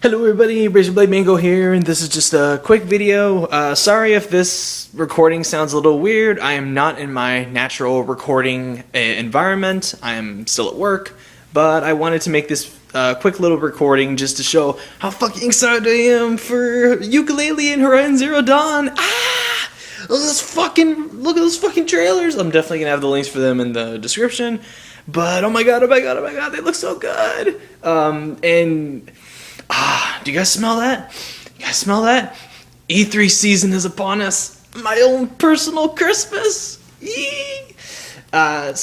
Hello everybody, Razor Blade Mango here, and this is just a quick video. Sorry if this recording sounds a little weird. I am not in my natural recording environment. I am still at work, but I wanted to make this quick little recording just to show how fucking excited I am for Yooka-Laylee and Horizon Zero Dawn. Look at those fucking trailers. I'm definitely gonna have the links for them in the description. But oh my god, they look so good. Do you guys smell that? You guys smell that? E3 season is upon us. My own personal Christmas. Alright,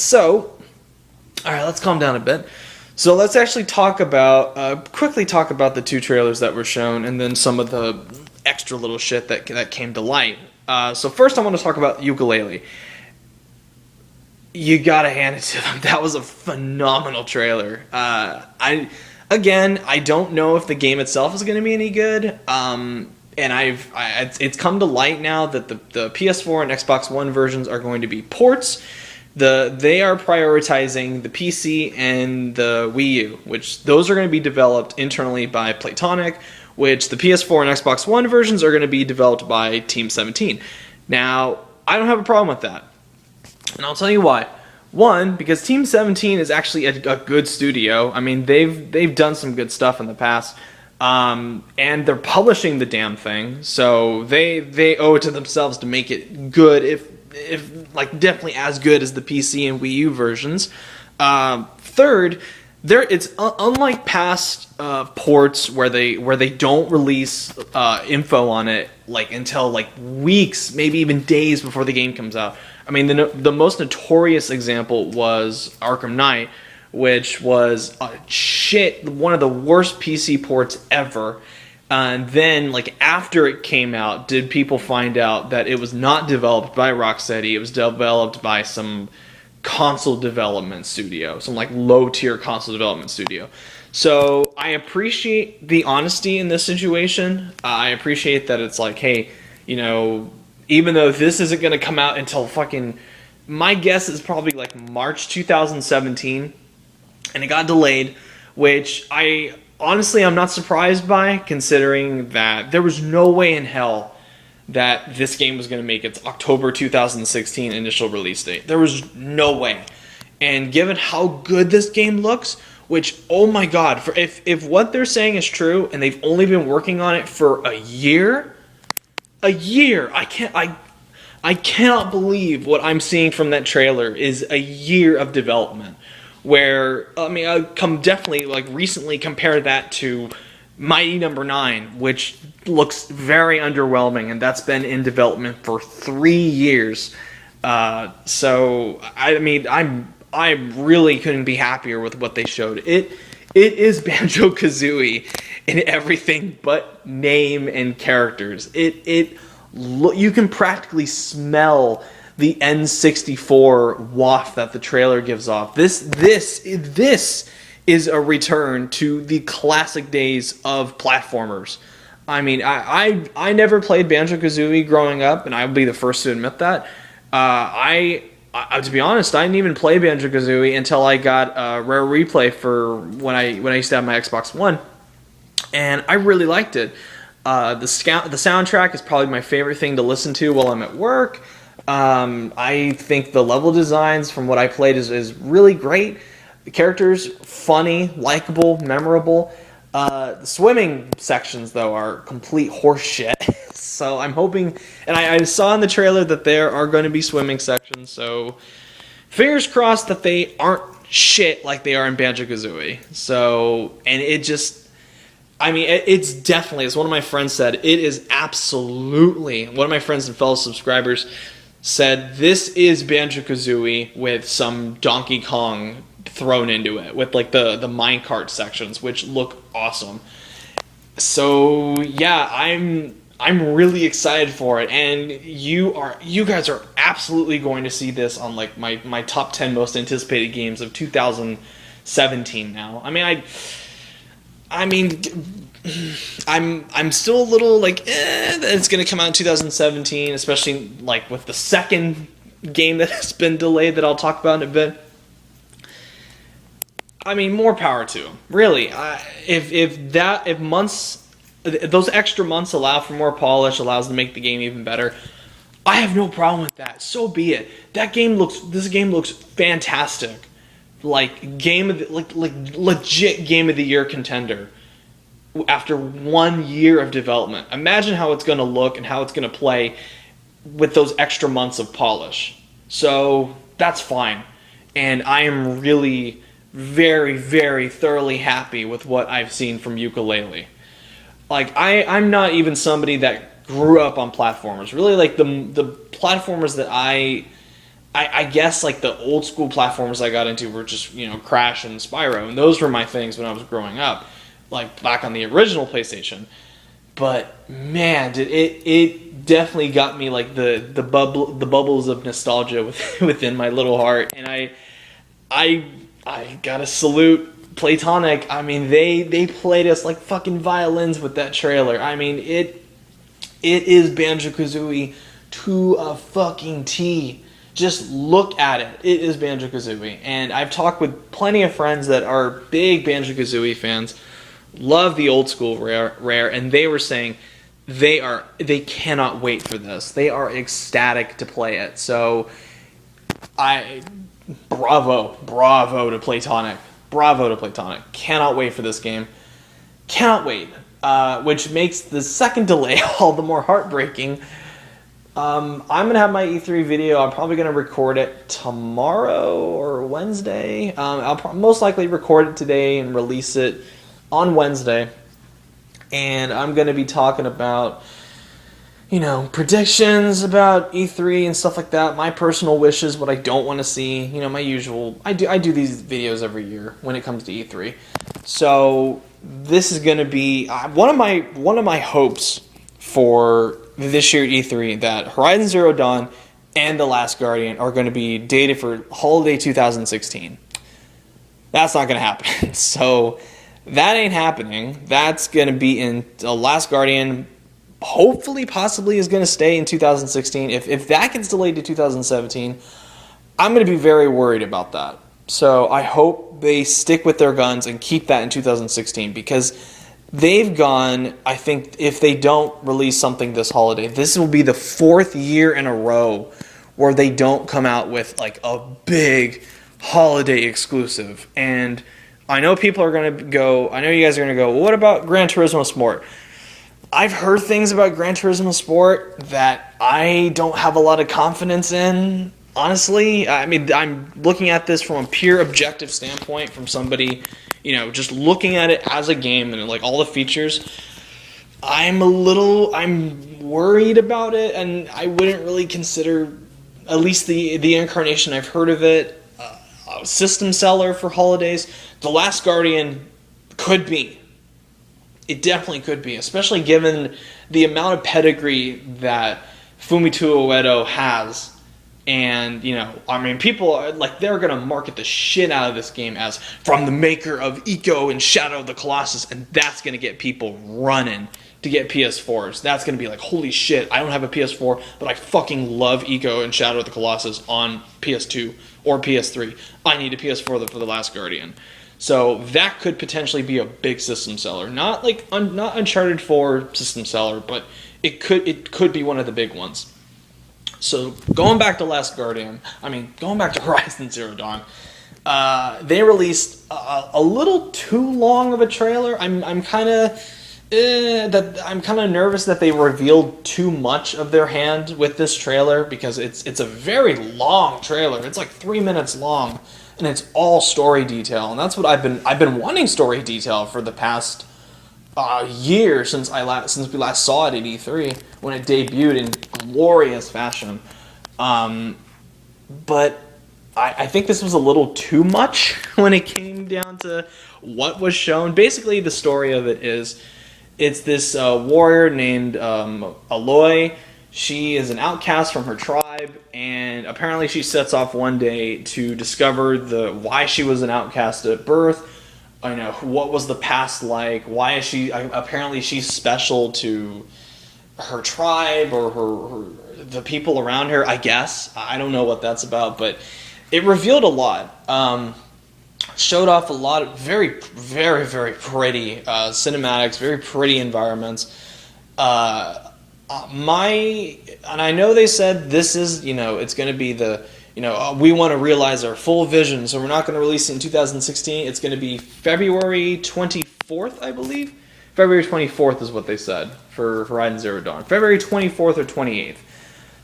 let's calm down a bit. So let's actually talk about, quickly talk about the two trailers that were shown, and then some of the extra little shit that came to light. So first I want to talk about Yooka-Laylee. You gotta hand it to them. That was a phenomenal trailer. I don't know if the game itself is going to be any good, and it's come to light now that the PS4 and Xbox One versions are going to be ports. They are prioritizing the PC and the Wii U, which those are going to be developed internally by Playtonic, which the PS4 and Xbox One versions are going to be developed by Team 17. Now, I don't have a problem with that, and I'll tell you why. One, because Team 17 is actually a good studio. I mean, they've done some good stuff in the past, and they're publishing the damn thing, so they owe it to themselves to make it good, if like definitely as good as the PC and Wii U versions. Third, it's unlike past ports where they don't release info on it like until like weeks, maybe even days before the game comes out. I mean, the most notorious example was Arkham Knight, which was one of the worst PC ports ever. And then, like, after it came out, did people find out that it was not developed by Rocksteady, it was developed by some console development studio, some like low-tier console development studio. So I appreciate the honesty in this situation. I appreciate that it's like, hey, you know, even though this isn't going to come out until fucking, my guess is probably like March 2017, and it got delayed, which I'm not surprised by, considering that there was no way in hell that this game was going to make its October 2016 initial release date. There was no way. And given how good this game looks, which, oh my god, if what they're saying is true, and they've only been working on it for a year, I cannot believe what I'm seeing from that trailer is a year of development. Where, I mean, I definitely, like, recently compare that to Mighty Number 9, which looks very underwhelming, and that's been in development for 3 years. So, I mean, I really couldn't be happier with what they showed. It is Banjo-Kazooie in everything but name and characters. You can practically smell the N64 waft that the trailer gives off. This is a return to the classic days of platformers. I mean, I never played Banjo-Kazooie growing up, and I'll be the first to admit that. To be honest, I didn't even play Banjo-Kazooie until I got a Rare Replay for when I used to have my Xbox One, and I really liked it. The soundtrack is probably my favorite thing to listen to while I'm at work. I think the level designs from what I played is really great. The characters, funny, likable, memorable. The swimming sections, though, are complete horseshit. So I'm hoping, and I saw in the trailer that there are going to be swimming sections, so fingers crossed that they aren't shit like they are in Banjo-Kazooie. So, and it just, I mean, it's definitely, as one of my friends said, it is absolutely, one of my friends and fellow subscribers said, this is Banjo-Kazooie with some Donkey Kong thrown into it, with like the minecart sections, which look awesome. So yeah, I'm really excited for it, and you guys are absolutely going to see this on like my top 10 most anticipated games of 2017 now. I'm still a little like that it's going to come out in 2017, especially like with the second game that has been delayed that I'll talk about in a bit. I mean, more power to him. Really, if months, those extra months allow for more polish, allows to make the game even better, I have no problem with that. So be it. This game looks fantastic. Like legit game of the year contender. After 1 year of development, imagine how it's going to look and how it's going to play with those extra months of polish. So that's fine, and I am really very, very thoroughly happy with what I've seen from Yooka-Laylee. Like I'm not even somebody that grew up on platformers. Really, like the platformers that I guess like the old school platformers I got into were just, Crash and Spyro, and those were my things when I was growing up, like back on the original PlayStation. But man, it definitely got me like the bubbles of nostalgia within my little heart, and I gotta salute Playtonic. I mean, they played us like fucking violins with that trailer. I mean, it is Banjo-Kazooie to a fucking T. Just look at it. It is Banjo-Kazooie. And I've talked with plenty of friends that are big Banjo-Kazooie fans, love the old school Rare, and they were saying they cannot wait for this. They are ecstatic to play it. So bravo to Playtonic. Bravo to Playtonic. Cannot wait for this game. Cannot wait. Which makes the second delay all the more heartbreaking. I'm going to have my E3 video. I'm probably going to record it tomorrow or Wednesday. I'll most likely record it today and release it on Wednesday. And I'm going to be talking about, predictions about E3 and stuff like that. My personal wishes, what I don't want to see. My usual. I do these videos every year when it comes to E3. So this is going to be one of my hopes for this year at E3, that Horizon Zero Dawn and The Last Guardian are going to be dated for holiday 2016. That's not going to happen. So that ain't happening. That's going to be in The Last Guardian. Hopefully, possibly is going to stay in 2016. If that gets delayed to 2017, I'm going to be very worried about that. So I hope they stick with their guns and keep that in 2016, because they've gone, I think, if they don't release something this holiday, this will be the 4th year in a row where they don't come out with like a big holiday exclusive. And I know people are going to go, I know you guys are going to go, well, what about Gran Turismo Sport? I've heard things about Gran Turismo Sport that I don't have a lot of confidence in, honestly. I mean, I'm looking at this from a pure objective standpoint, from somebody, just looking at it as a game and like all the features. I'm worried about it, and I wouldn't really consider, at least the incarnation I've heard of it, a system seller for holidays. The Last Guardian could be. It definitely could be, especially given the amount of pedigree that Fumito Uedo has. And, people are like, they're going to market the shit out of this game as from the maker of Ico and Shadow of the Colossus, and that's going to get people running to get PS4s. That's going to be like, holy shit, I don't have a PS4, but I fucking love Ico and Shadow of the Colossus on PS2 or PS3. I need a PS4 for The Last Guardian. So that could potentially be a big system seller. Not like not Uncharted 4 system seller, but it could be one of the big ones. So going back to going back to Horizon Zero Dawn, they released a little too long of a trailer. I'm kind of nervous that they revealed too much of their hand with this trailer, because it's a very long trailer. It's like 3 minutes long, and it's all story detail, and that's what I've been wanting, story detail, for the past year since we last saw it at E3 when it debuted in glorious fashion. But I think this was a little too much when it came down to what was shown. Basically, the story of it is, it's this warrior named Aloy. She is an outcast from her tribe, and apparently she sets off one day to discover why she was an outcast at birth. What was the past like? Why is she? Apparently, she's special to her tribe or the people around her. I guess I don't know what that's about, but it revealed a lot. Showed off a lot of very, very, very pretty cinematics, very pretty environments. And I know they said this is, it's going to be we want to realize our full vision, so we're not going to release it in 2016. It's going to be February 24th, I believe. February 24th is what they said for Horizon Zero Dawn. February 24th or 28th.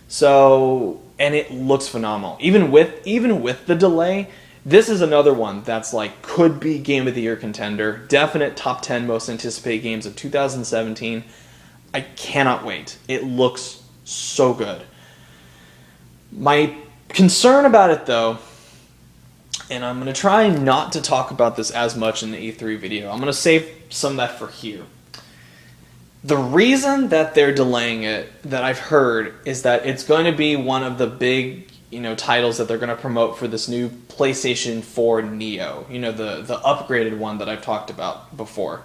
So, and it looks phenomenal. Even with the delay, this is another one that's like could be Game of the Year contender. Definite top 10 most anticipated games of 2017. I cannot wait. It looks so good. My concern about it, though, and I'm going to try not to talk about this as much in the E3 video. I'm going to save some of that for here. The reason that they're delaying it, that I've heard, is that it's going to be one of the big, titles that they're going to promote for this new PlayStation 4 Neo. The upgraded one that I've talked about before.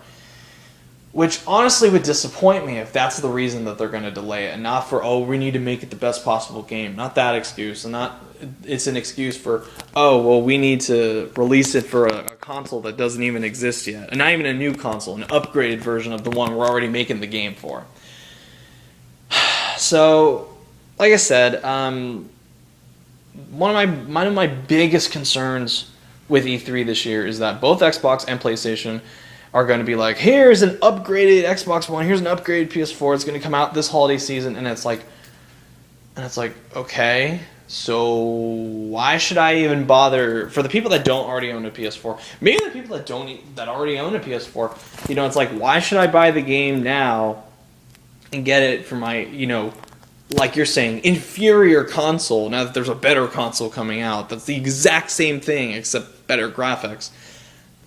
Which honestly would disappoint me if that's the reason that they're going to delay it, and not for, we need to make it the best possible game. Not that excuse, and it's an excuse for, we need to release it for a console that doesn't even exist yet, and not even a new console, an upgraded version of the one we're already making the game for. So, like I said, one of my biggest concerns with E3 this year is that both Xbox and PlayStation are going to be like, here's an upgraded Xbox One, here's an upgraded PS4, it's going to come out this holiday season, and it's like, okay, so why should I even bother? For the people that don't already own a PS4, maybe the people that already own a PS4, it's like, why should I buy the game now and get it for my, like you're saying, inferior console, now that there's a better console coming out that's the exact same thing except better graphics?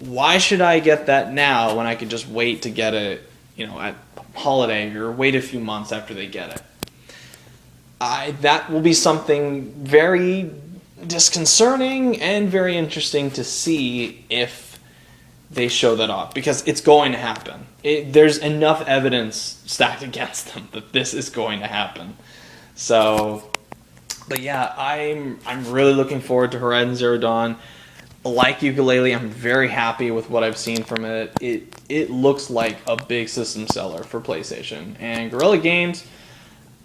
Why should I get that now when I could just wait to get it, at holiday, or wait a few months after they get it? That will be something very disconcerting and very interesting to see if they show that off, because it's going to happen. There's enough evidence stacked against them that this is going to happen. So, but yeah, I'm really looking forward to Horizon Zero Dawn. Like Yooka-Laylee, I'm very happy with what I've seen from it. It looks like a big system seller for PlayStation. And Guerrilla Games,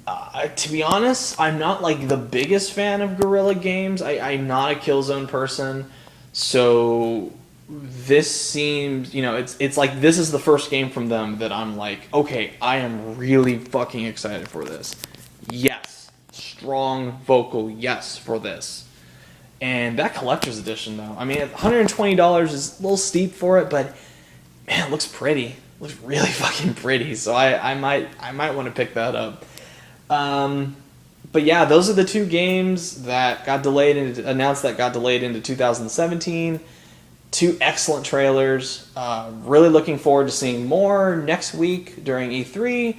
to be honest, I'm not like the biggest fan of Guerrilla Games. I'm not a Killzone person. So this seems, it's like this is the first game from them that I'm like, okay, I am really fucking excited for this. Yes. Strong vocal yes for this. And that collector's edition, though, I mean, $120 is a little steep for it, but man, it looks pretty. It looks really fucking pretty. So I might want to pick that up. But yeah, those are the two games that got delayed and announced that got delayed into 2017. Two excellent trailers. Really looking forward to seeing more next week during E3.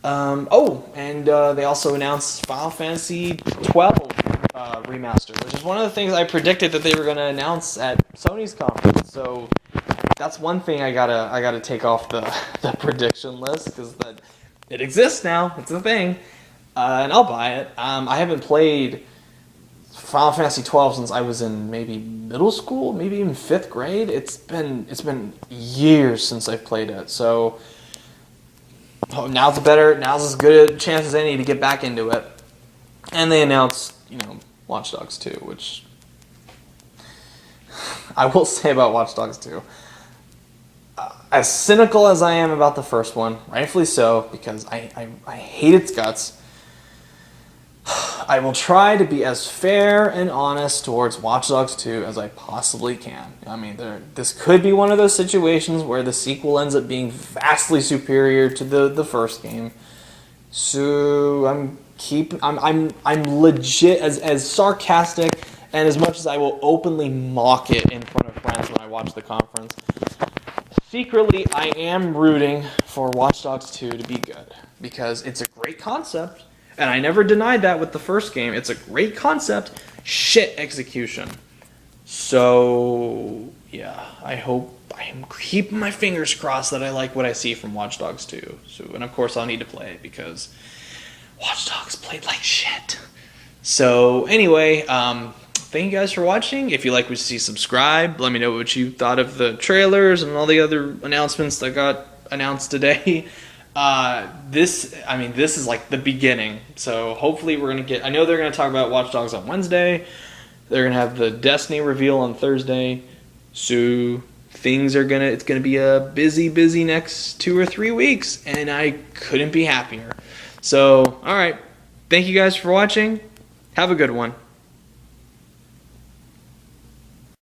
And they also announced Final Fantasy 12. Remaster, which is one of the things I predicted that they were going to announce at Sony's conference. So that's one thing I gotta take off the prediction list, because that it exists now. It's a thing, and I'll buy it. I haven't played Final Fantasy 12 since I was in maybe middle school, maybe even 5th grade. It's been years since I've played it. So now's as good a chance as any to get back into it. And they announced, Watch Dogs 2, which I will say about Watch Dogs 2. As cynical as I am about the first one, rightfully so, because I hate its guts, I will try to be as fair and honest towards Watch Dogs 2 as I possibly can. I mean, this could be one of those situations where the sequel ends up being vastly superior to the first game. So I'm legit as sarcastic and as much as I will openly mock it in front of friends when I watch the conference. Secretly, I am rooting for Watch Dogs 2 to be good, because it's a great concept, and I never denied that with the first game. It's a great concept, shit execution. So yeah, I'm keeping my fingers crossed that I like what I see from Watch Dogs 2. So, and of course I'll need to play it because Watch Dogs played like shit. So anyway, thank you guys for watching. If you like what you see, subscribe. Let me know what you thought of the trailers and all the other announcements that got announced today. This is like the beginning. So hopefully we're gonna get. I know they're gonna talk about Watch Dogs on Wednesday. They're gonna have the Destiny reveal on Thursday. So it's gonna be a busy next 2 or 3 weeks, and I couldn't be happier. So, all right, thank you guys for watching. Have a good one.